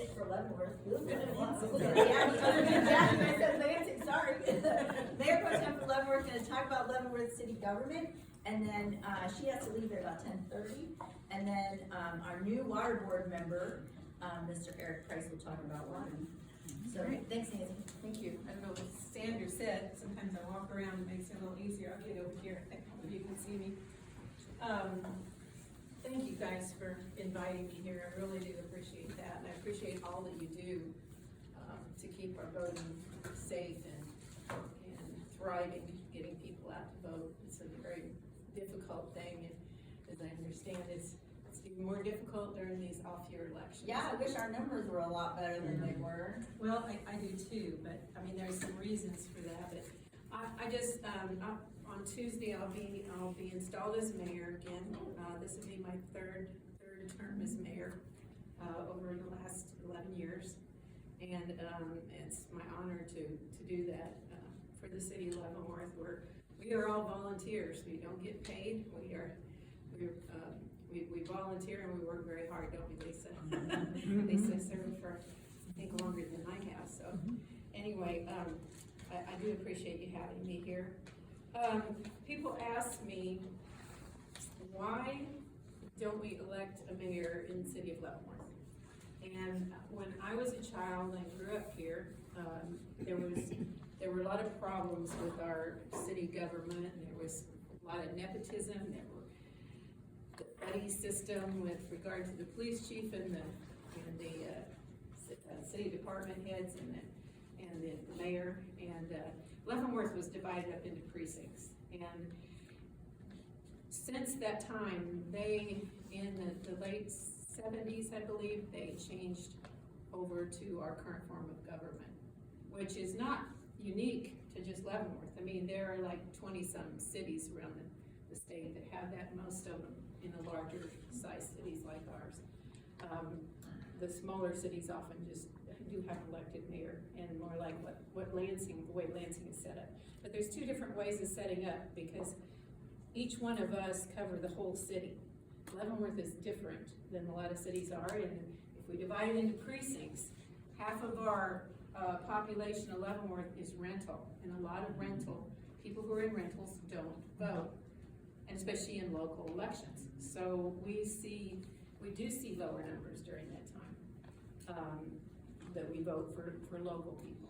sit for Leavenworth. Sorry. Mayor Pro Tem for Leavenworth, going to talk about Leavenworth city government, and then she has to leave at about 10:30. And then our new water board member, Mr. Eric Price, will talk about water. So thanks, Nancy. Thank you. I don't know what Sandra said. Sometimes I walk around, it makes it a little easier. I'll get over here. I think you can see me. Thank you guys for inviting me here. I really do appreciate that, and I appreciate all that you do to keep our voting safe and thriving, getting people out to vote. It's a very difficult thing, and as I understand, it's even more difficult during these off-year elections. Yeah, I wish our numbers were a lot better than they were. Well, I do too, but I mean, there's some reasons for that. But I just on Tuesday I'll be installed as mayor again. This will be my third term as mayor over the last 11 years, and it's my honor to do that for the city of Leavenworth. We are all volunteers. We don't get paid. We volunteer and we work very hard, don't we, Lisa? Lisa served for, I think, longer than I have. So anyway, I do appreciate you having me here. People ask me, why don't we elect a mayor in the city of Leavenworth? And when I was a child and grew up here, there were a lot of problems with our city government. There was a lot of nepotism. There were the buddy system with regard to the police chief and the city department heads and the mayor. And Leavenworth was divided up into precincts. And since that time, in the late 70s, I believe, they changed over to our current form of government, which is not unique to just Leavenworth. I mean, there are like 20-some cities around the state that have that, most of them in the larger size cities like ours. The smaller cities often just do have elected mayor, and more like the way Lansing is set up. But there's two different ways of setting up, because each one of us cover the whole city. Leavenworth is different than a lot of cities are, and if we divide it into precincts, half of our population of Leavenworth is rental, and a lot of people who are in rentals don't vote, and especially in local elections. So we do see lower numbers during that time that we vote for local people.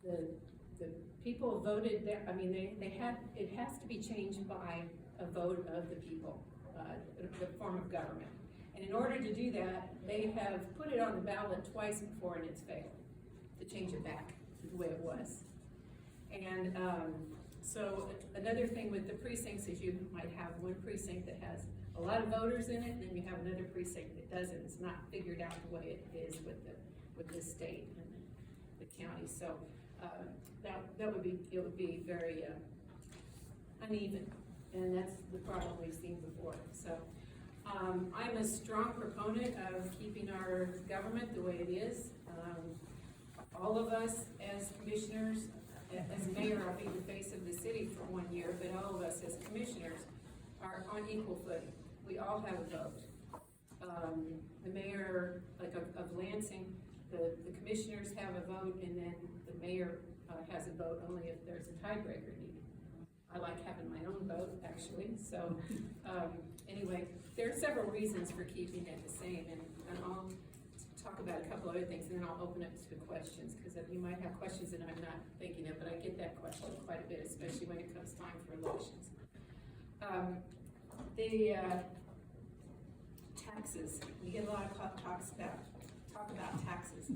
The people voted there. I mean, it has to be changed by a vote of the people, the form of government. And in order to do that, they have put it on the ballot twice before, and it's failed to change it back to the way it was. And so another thing with the precincts is you might have one precinct that has a lot of voters in it, and then you have another precinct that doesn't. It's not figured out the way it is with the state and the county. So it would be very uneven, and that's the problem we've seen before. So I'm a strong proponent of keeping our government the way it is. All of us as commissioners, as mayor, I'll be the face of the city for 1 year, but all of us as commissioners are on equal footing. We all have a vote. The mayor, like of Lansing, the commissioners have a vote, and then the mayor has a vote only if there's a tiebreaker needed. I like having my own vote, actually. So anyway, there are several reasons for keeping it the same, and I'll talk about a couple other things, and then I'll open it to questions, because you might have questions that I'm not thinking of, but I get that question quite a bit, especially when it comes time for elections. The taxes, we get a lot of talk about taxes.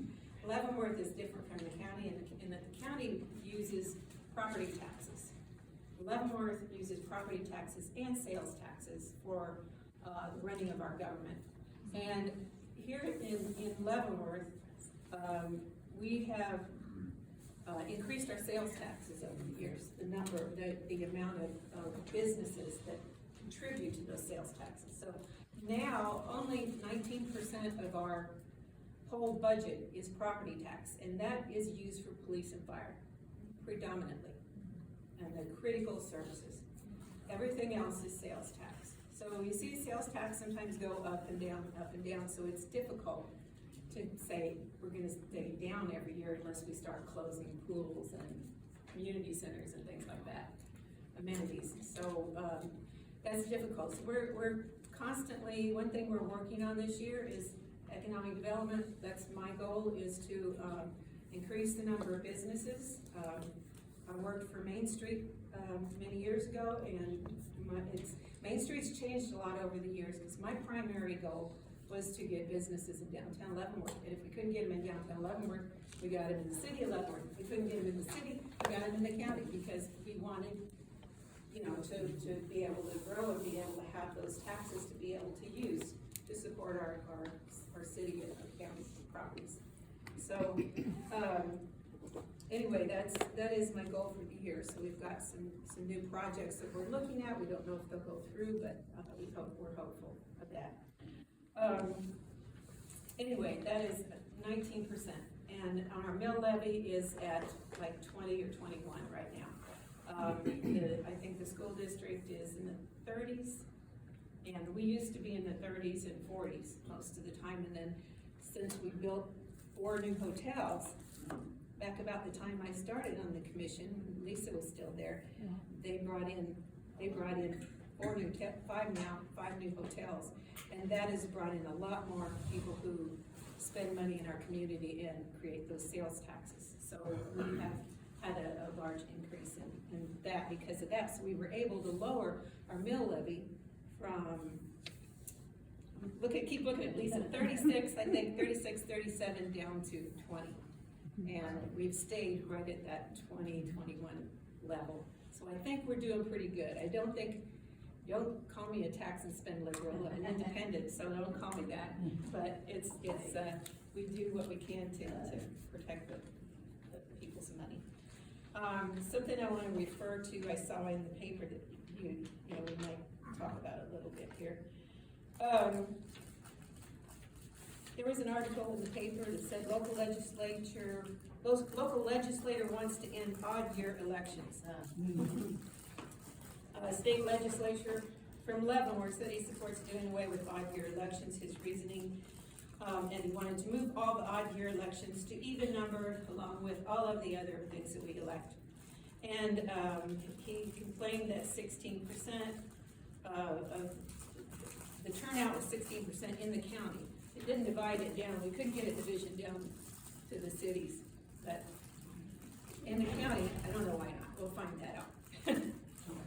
Leavenworth is different from the county in that the county uses property taxes. Leavenworth uses property taxes and sales taxes for the running of our government. And here in Leavenworth, we have increased our sales taxes over the years, the amount of businesses that contribute to those sales taxes. So now only 19% of our whole budget is property tax, and that is used for police and fire, predominantly, and the critical services. Everything else is sales tax. So you see sales sales tax sometimes go up and down, so it's difficult to say we're gonna stay down every year unless we start closing pools and community centers and things like that, amenities. So, that's difficult. So we're constantly, one thing we're working on this year is economic development. That's my goal, is to increase the number of businesses. I worked for Main Street many years ago, and Main Street's changed a lot over the years, because my primary goal was to get businesses in downtown Leavenworth. And if we couldn't get them in downtown Leavenworth, we got them in the city of Leavenworth. If we couldn't get them in the city, we got them in the county, because we wanted, you know, to be able to grow and be able to have those taxes to be able to use to support our city and our county properties. So, anyway, that is my goal for the year. So we've got some new projects that we're looking at. We don't know if they'll go through, but we're hopeful of that. Anyway, that is 19%, and our mill levy is at like 20 or 21 right now. I think the school district is in the 30s, and we used to be in the 30s and 40s most of the time, and then since we built 4 new hotels, back about the time I started on the commission, Lisa was still there, they brought in 5 new hotels, and that has brought in a lot more people who spend money in our community and create those sales taxes. So we have had a large increase in that because of that. So we were able to lower our mill levy from, keep looking at Lisa, 36, I think 36, 37 down to 20. And we've stayed right at that 20, 21 level. So I think we're doing pretty good. Don't call me a tax and spend liberal. I'm independent, so don't call me that. But it's we do what we can to protect the people's money. Something I want to refer to, I saw in the paper that you know we might talk about a little bit here. There was an article in the paper that said local legislator wants to end odd year elections. State legislature from Leavenworth said he supports doing away with odd year elections. His reasoning, and he wanted to move all the odd year elections to even number, along with all of the other things that we elect. And he complained that 16% of the turnout was 16% in the county. It didn't divide it down. We couldn't get a division down to the cities, but in the county, I don't know why not. We'll find that out.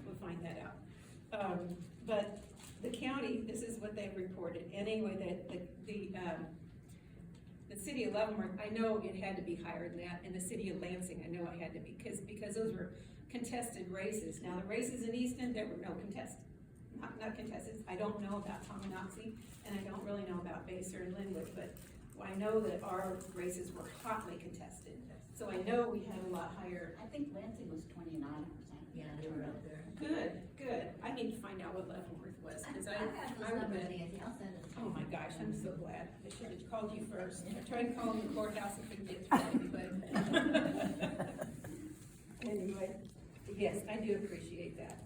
We'll find that out. But the county, this is what they've reported. And anyway, the city of Leavenworth, I know it had to be higher than that, and the city of Lansing, I know it had to be, because those were contested races. Now the races in Easton, there were no contested, not contested. I don't know about Tonganoxie, and I don't really know about Baser and Linwood, but I know that our races were hotly contested. So I know we had a lot higher. I think Lansing was 29%. Yeah, they were up there. Good. I need to find out what Leavenworth was, because I I'll would bet. send it. Oh my gosh, I'm so glad. I should have called you first. I tried calling the courthouse and couldn't get through, but anyway, yes, I do appreciate that.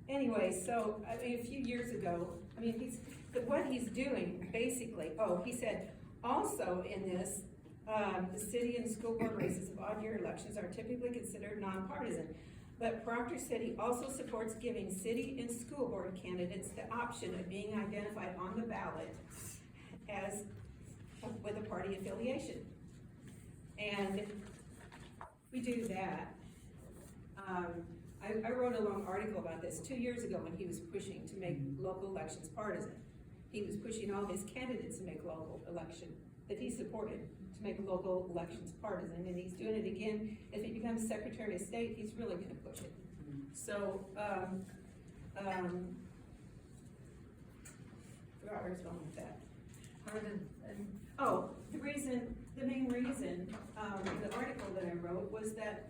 Anyway, so I mean, a few years ago, I mean, what he's doing basically. Oh, he said also in this, the city and school board races of odd year elections are typically considered nonpartisan. But Proctor said he also supports giving city and school board candidates the option of being identified on the ballot as with a party affiliation. And we do that. I wrote a long article about this 2 years ago when he was pushing to make local elections partisan. He was pushing all his candidates to make local election that he supported to make local elections partisan, and he's doing it again. If he becomes Secretary of State, he's really going to push it. So, forgot where I was going with that. The main reason, the article that I wrote was that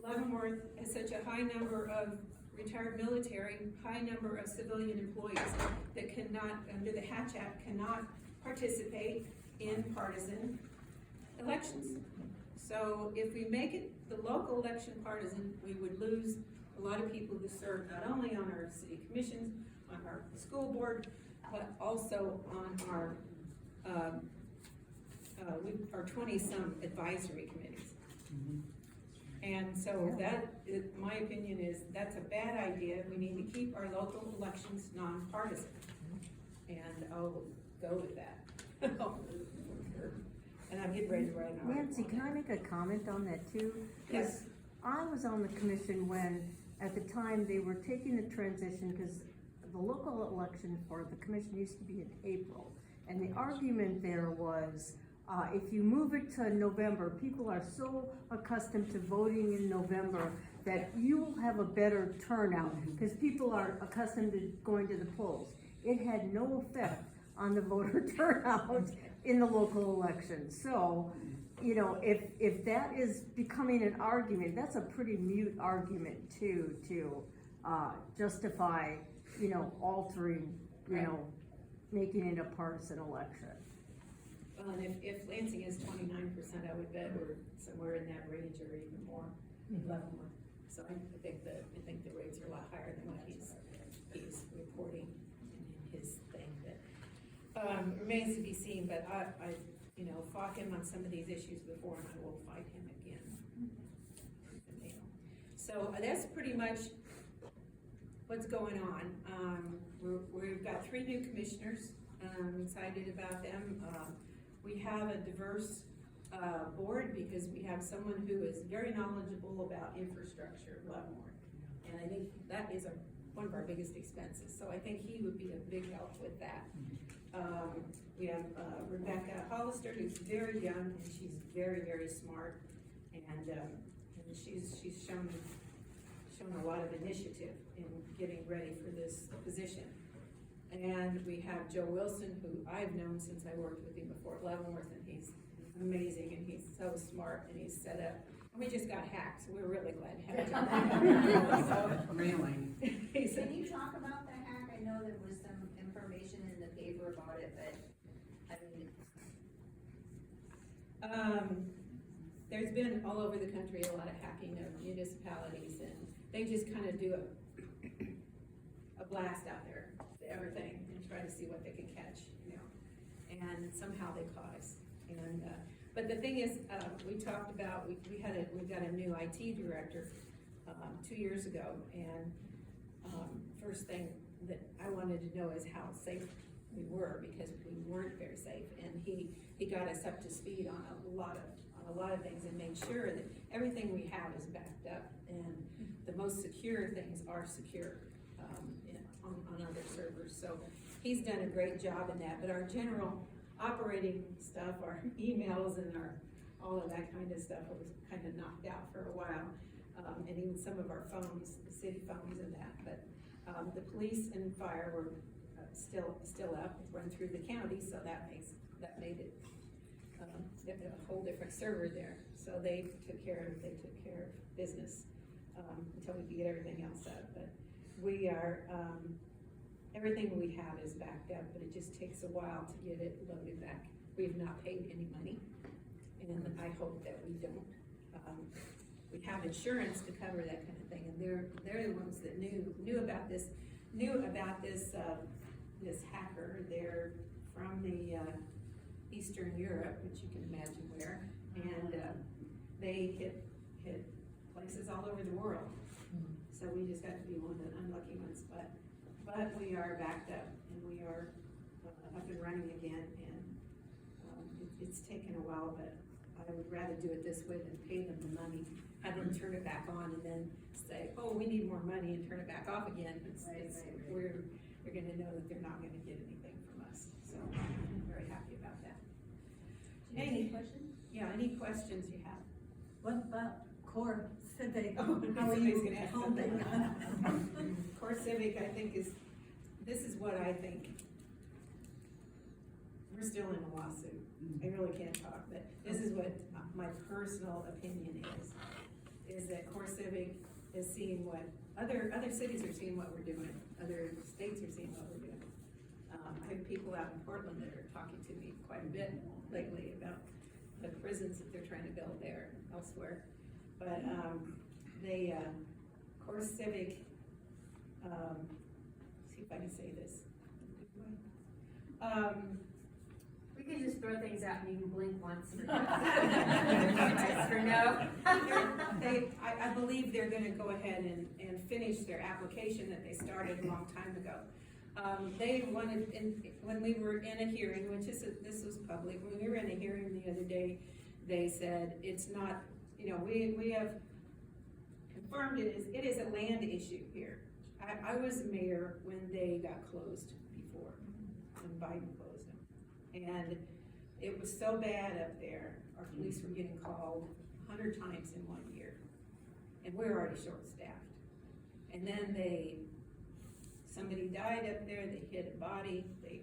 Leavenworth has such a high number of retired military, high number of civilian employees that cannot, under the Hatch Act, cannot participate in partisan elections. So if we make it the local election partisan, we would lose a lot of people who serve not only on our city commissions, on our school board, but also on our, our 20-some advisory committees. And so my opinion is, that's a bad idea. We need to keep our local elections nonpartisan. And I'll go with that. And I'm getting ready to write an article. Nancy, can I make a comment on that too? 'Cause Yes. I was on the commission when, at the time, they were taking the transition, because the local election for the commission used to be in April. And the argument there was, if you move it to November, people are so accustomed to voting in November that you will have a better turnout, because people are accustomed to going to the polls. It had no effect on the voter turnout in the local election. So, you know, if that is becoming an argument, that's a pretty mute argument too, to justify, you know, altering, you know, making it a partisan election. Well, and if Lansing is 29%, I would bet we're somewhere in that range or even more, Leavenworth. So I think the rates are a lot higher than what he's reporting in his thing. But remains to be seen. But I you know, fought him on some of these issues before, and I will fight him again. So that's pretty much what's going on. We've got 3 new commissioners. I'm excited about them. We have a diverse board, because we have someone who is very knowledgeable about infrastructure at Leavenworth. And I think that is one of our biggest expenses. So I think he would be a big help with that. We have Rebecca Hollister, who's very young, and she's very, very smart. And she's shown a lot of initiative in getting ready for this position. And we have Joe Wilson, who I've known since I worked with him before at Leavenworth, and he's amazing, and he's so smart, and he's set up. And we just got hacked, so we're really glad to have Joe. So, Really? Can you talk about the hack? I know there was some information in the paper about it, but I mean. There's been all over the country a lot of hacking of municipalities, and they just kind of do a blast out there to everything and try to see what they can catch, you know. And somehow they caught us. And but the thing is, we talked about we got a new IT director 2 years ago, and first thing that I wanted to know is how safe we were, because we weren't very safe, and he got us up to speed on a lot of things, and made sure that everything we have is backed up, and the most secure things are secure on other servers. So he's done a great job in that. But our general operating stuff, our emails and all of that kind of stuff was kind of knocked out for a while, and even some of our phones, the city phones and that. But the police and fire were still up, run through the county, so that made it a whole different server there. So they took care of business until we could get everything else up. But we are everything we have is backed up, but it just takes a while to get it loaded back. We've not paid any money, and I hope that we don't. We have insurance to cover that kind of thing, and they're the ones that knew about this this hacker. They're from the Eastern Europe, which you can imagine where, and they hit places all over the world. So we just got to be one of the unlucky ones, but we are backed up, and we are up and running again, and it's taken a while, but I would rather do it this way than pay them the money, have them turn it back on, and then say, oh, we need more money, and turn it back off again. We're gonna know that they're not gonna get anything from us, so I'm very happy about that. Any questions? Yeah, any questions you have? What about core civic? Oh, How are somebody's you gonna ask holding that. on? Core Civic, I think this is what I think. We're still in a lawsuit. I really can't talk, but this is what my personal opinion is that Core Civic is seeing what other cities are seeing what we're doing. Other states are seeing what we're doing. I have people out in Portland that are talking to me quite a bit lately about the prisons that they're trying to build there elsewhere. But core civic, see if I can say this. We can just throw things out and you can blink once for yes or no. I believe they're gonna go ahead and finish their application that they started a long time ago. They wanted, when we were in a hearing, which this was public, when we were in a hearing the other day, they said it's not, you know, we have confirmed it is a land issue here. I was mayor when they got closed before, when Biden closed them. And it was so bad up there, our police were getting called 100 times in 1 year. And we were already short-staffed. And then somebody died up there, they hid a body, they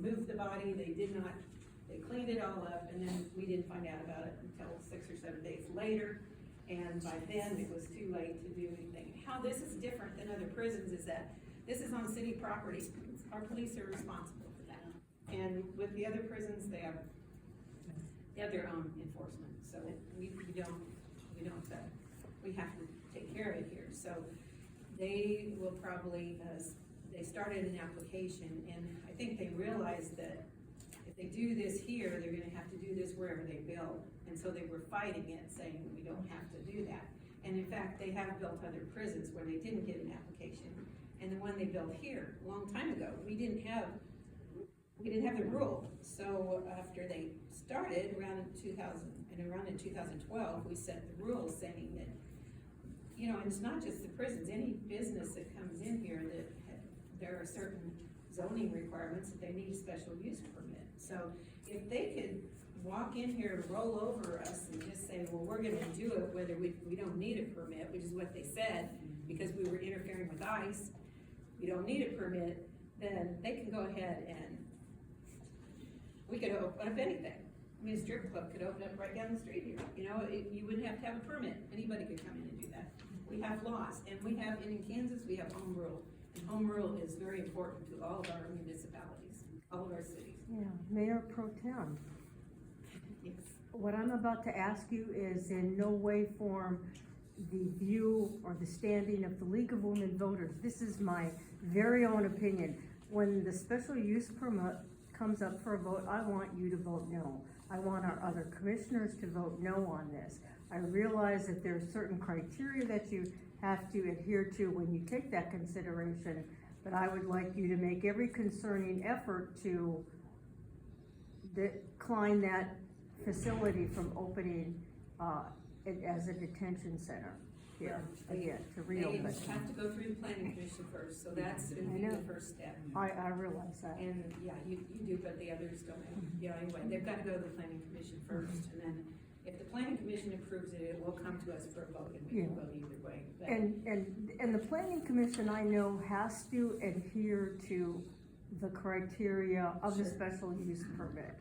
moved the body, they cleaned it all up, and then we didn't find out about it until 6 or 7 days later. And by then, it was too late to do anything. How this is different than other prisons is that this is on city property. Our police are responsible for that. And with the other prisons, they have their own enforcement. So we have to take care of it here. So they will probably, they started an application, and I think they realized that if they do this here, they're gonna have to do this wherever they build. And so they were fighting it, saying we don't have to do that. And in fact, they have built other prisons where they didn't get an application. And the one they built here, a long time ago, we didn't have the rule. So after they started around in 2012, we set the rules saying that, you know, and it's not just the prisons, any business that comes in here that there are certain zoning requirements that they need a special use permit. So if they could walk in here, roll over us and just say, well, we're gonna do it whether we don't need a permit, which is what they said, because we were interfering with ICE, we don't need a permit, then they can go ahead and we could open up anything. I mean, a strip club could open up right down the street here, you know, you wouldn't have to have a permit, anybody could come in and do that. We have laws, and we have, and in Kansas, we have home rule, and home rule is very important to all of our municipalities, all of our cities. Yeah, Mayor Pro Tem, Yes. what I'm about to ask you is in no way form the view or the standing of the League of Women Voters. This is my very own opinion. When the special use permit comes up for a vote, I want you to vote no. I want our other commissioners to vote no on this. I realize that there's certain criteria that you have to adhere to when you take that consideration, but I would like you to make every concerning effort to decline that facility from opening it as a detention center here, again, to reopen. They have to go through the planning commission first, so that's gonna be the first step. I realize that. And, yeah, you do, but the others don't have, yeah, anyway, they've gotta go to the planning commission first, and then if the planning commission approves it, it will come to us for a vote, and we can vote either way. But And the planning commission, I know, has to adhere to the criteria of the special use permit.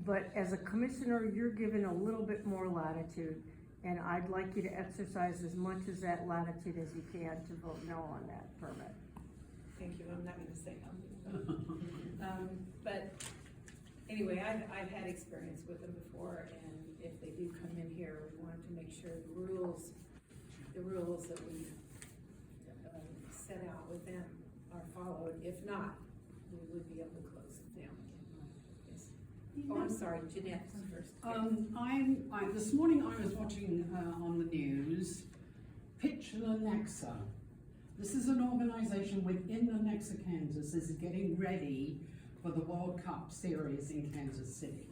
But as a commissioner, you're given a little bit more latitude, and I'd like you to exercise as much as that latitude as you can to vote no on that permit. Thank you, I'm not gonna say no. But anyway, I've had experience with them before, and if they do come in here, we want to make sure the rules that we set out with them are followed. If not, we would be able to close it down. Yes. Oh, I'm sorry, Jeanette first. This morning I was watching on the news, Pitch Lenexa. This is an organization within Lenexa, Kansas, is getting ready for the World Cup series in Kansas City.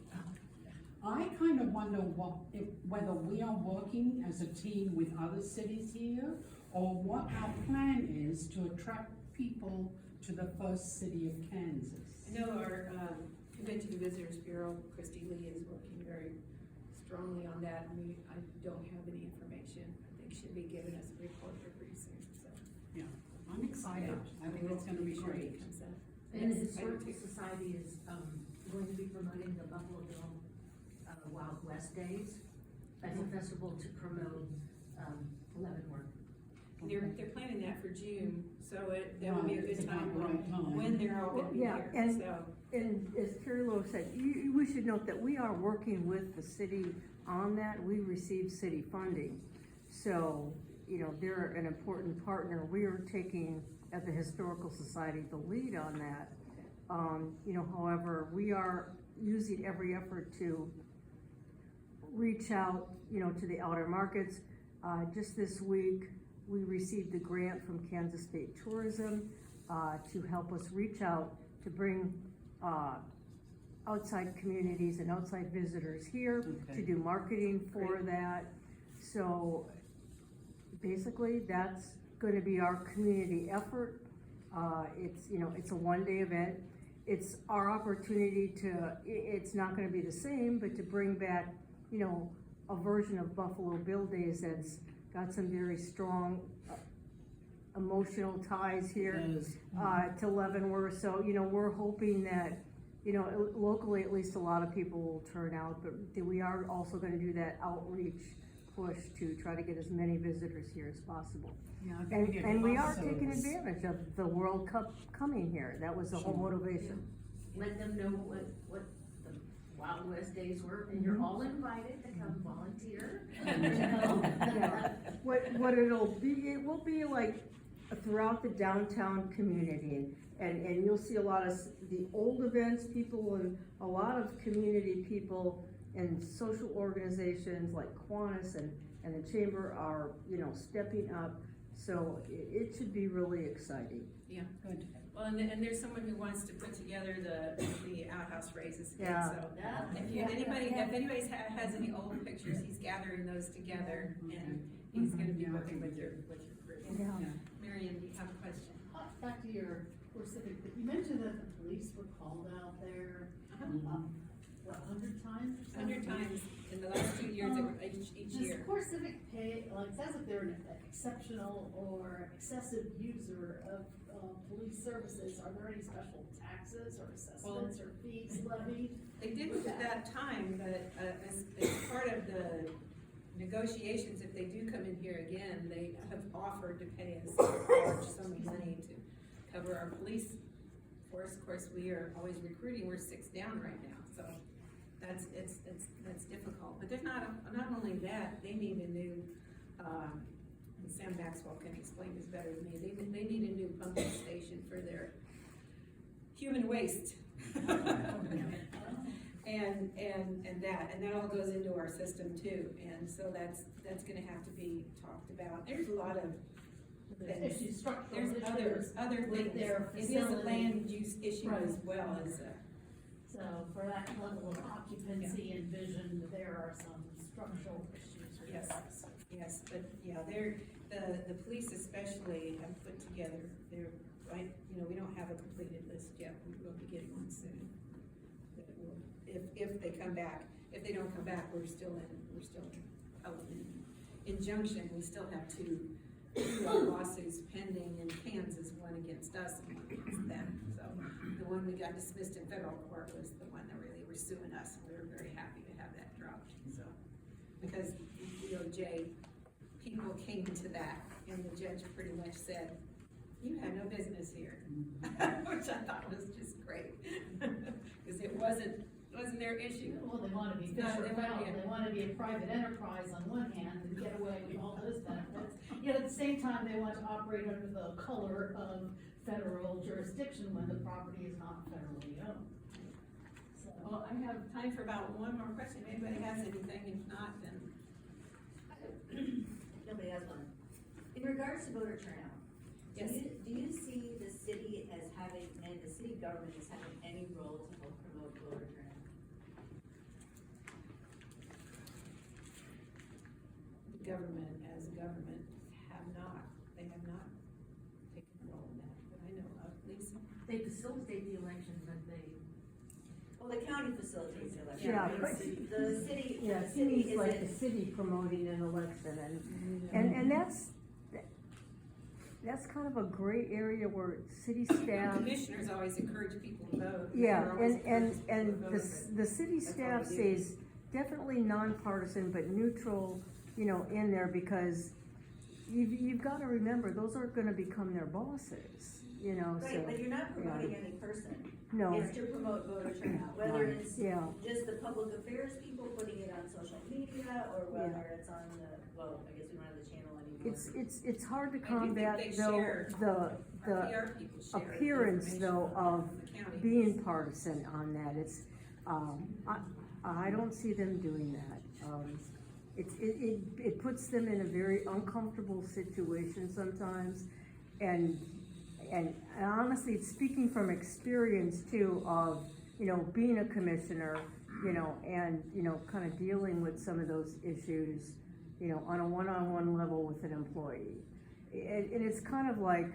I kind of wonder whether we are working as a team with other cities here, or what our plan is to attract people to the first city of Kansas. I know our Convention Visitors Bureau, Christy Lee, is working very strongly on that, and I don't have any information. I think she'll be giving us a report here pretty soon, so. Yeah, I'm excited. I think it's gonna be great. And the Yes, I do Historical too. Society is, going to be promoting the Buffalo Bill Wild West Days as a festival to promote, Leavenworth. They're planning that for June, so that would be a Right, it's good about time the right time. when they're all gonna be Yeah, here, and- so. And as Terry Lowe said, we should note that we are working with the city on that. We receive city funding. So they're an important partner. We are taking, at the Historical Society, the lead on that. However, we are using every effort to reach out, to the outer markets. Just this week, we received a grant from Kansas State Tourism to help us reach out to bring outside communities and outside visitors here to do marketing for that. So basically, that's going to be our community effort. It's a one-day event. It's our opportunity it's not going to be the same, but to bring back, a version of Buffalo Bill Days that's got some very strong emotional ties here to Leavenworth. So, we're hoping that, locally at least a lot of people will turn out, but we are also going to do that outreach push to try to get as many visitors here as possible. Yeah, And we are taking advantage of the World Cup coming here. That was the whole motivation. Let them know what the Wild West days were, and you're all invited to come volunteer. Yeah. What it will be like throughout the downtown community, and you'll see a lot of the old events, people and a lot of community people and social organizations like Kiwanis and the Chamber are, stepping up. So it should be really exciting. Yeah. Good. Well, and there's someone who wants to put together the outhouse raises. Yeah. So if anybody has any old pictures, he's gathering those together, and he's gonna be working with your group. Yeah. Marion, do you have a question? Back to your core civic, you mentioned that the police were called out there, what, 100 times or something? 100 times in the last 2 years, each year. Does core civic pay, it sounds like they're an exceptional or excessive user of police services. Are there any special taxes or assessments or fees levied? They didn't at that time, but as part of the negotiations, if they do come in here again, they have offered to pay us a large sum of money to cover our police force. Of course, we are always recruiting. We're 6 down right now, so that's difficult. But there's not only that, they need a new, and Sam Maxwell can explain this better than me, they need a new pumping station for their human waste. And that all goes into our system too, and so that's gonna have to be talked about. There's a lot of things. Issues, structural There's issues other with things. their It is a facility. land use issue Right. as well as So for that level of occupancy and vision, there are some structural issues. with yes, that. yes, but yeah, the police especially have put together their, right, we don't have a completed list yet, we will be getting one soon. But it will, if they come back, if they don't come back, we're still in injunction, we still have two lawsuits pending in Kansas, one against us and one against them. So the one we got dismissed in federal court was the one that really were suing us, and we were very happy to have that dropped, so. Because DOJ people came to that, and the judge pretty much said, you had no business here, which I thought was just great, because it wasn't their issue. Well, they wanna be No, Fisher they wanna Feld, be a- they wanna be a private enterprise on one hand and get away with all those benefits. Yet at the same time, they want to operate under the color of federal jurisdiction when the property is not federally owned. So, Well, I have time for about one more question, if anybody has anything, if not, then. Nobody has one. In regards to voter turnout, Yes. do you see the city as having, and the city government as having any role to help promote voter turnout? The government, as a government, they have not taken a role in that, that I know of, Lisa. They facilitate the election, but they. Well, the county facilitates the election. Yeah, but but- the city, Yeah, the it city seems like the isn't, city promoting an election, and that's kind of a gray area where city staff. Commissioners always encourage people to vote. Yeah, They're always and encouraging people to vote, the city That's staff what we do. stays definitely nonpartisan, but neutral, in there, because you've gotta remember, those are gonna become their bosses. you know, so. Right, but you're not yeah. promoting any person. No, It's to promote voter turnout, whether Right. it's Yeah. just the public affairs people putting it on social media, or whether it's on the, well, I guess we don't have the channel anymore. it's hard to I do think combat they though, share- the Our PR people share appearance information though from of the county. being partisan on that, it's, I don't see them doing that. It puts them in a very uncomfortable situation sometimes, and honestly, it's speaking from experience too of, you know, being a commissioner, you know, and, you know, kind of dealing with some of those issues, you know, on a one-on-one level with an employee. And it's kind of like,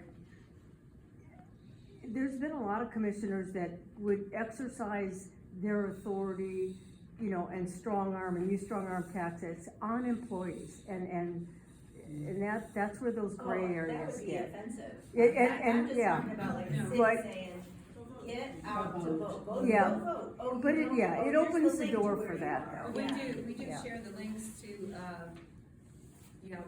there's been a lot of commissioners that would exercise their authority, you know, and strong arm and use strong arm tactics on employees, and that's where those gray areas That would be get. offensive. And I'm just yeah. talking about like the No. city But- saying, get out to vote, Yeah. go vote. Oh, But you it, don't yeah, vote, it here's opens the link door to where for you that are. though. We do Yeah. share the links to, you know,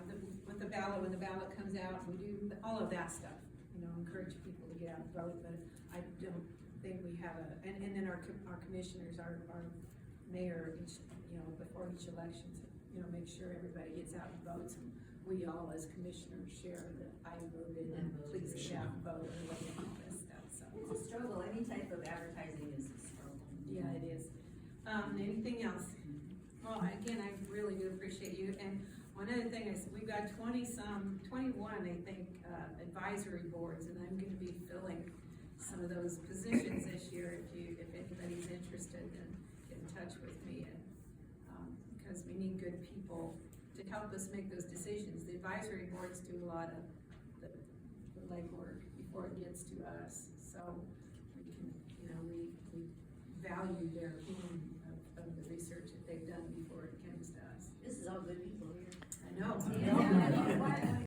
with the ballot, when the ballot comes out, we do all of that stuff. You know, encourage people to get out and vote, but I don't think we have and then our commissioners, our mayor, each, you know, before each election, you know, make sure everybody gets out and votes. And we all as commissioners share that I voted and please get out and vote and all this stuff, so. It's a struggle, any type of advertising is a struggle. Yeah, it is. Anything else? Well, again, I really do appreciate you, and one other thing is, we've got 21, I think, advisory boards, and I'm gonna be filling some of those positions this year. If anybody's interested, then get in touch with me, and, because we need good people to help us make those decisions. The advisory boards do a lot of the legwork before it gets to us, so we can, you know, we value their opinion of the research that they've done before it comes to us. This is all good people here. I know. Yeah.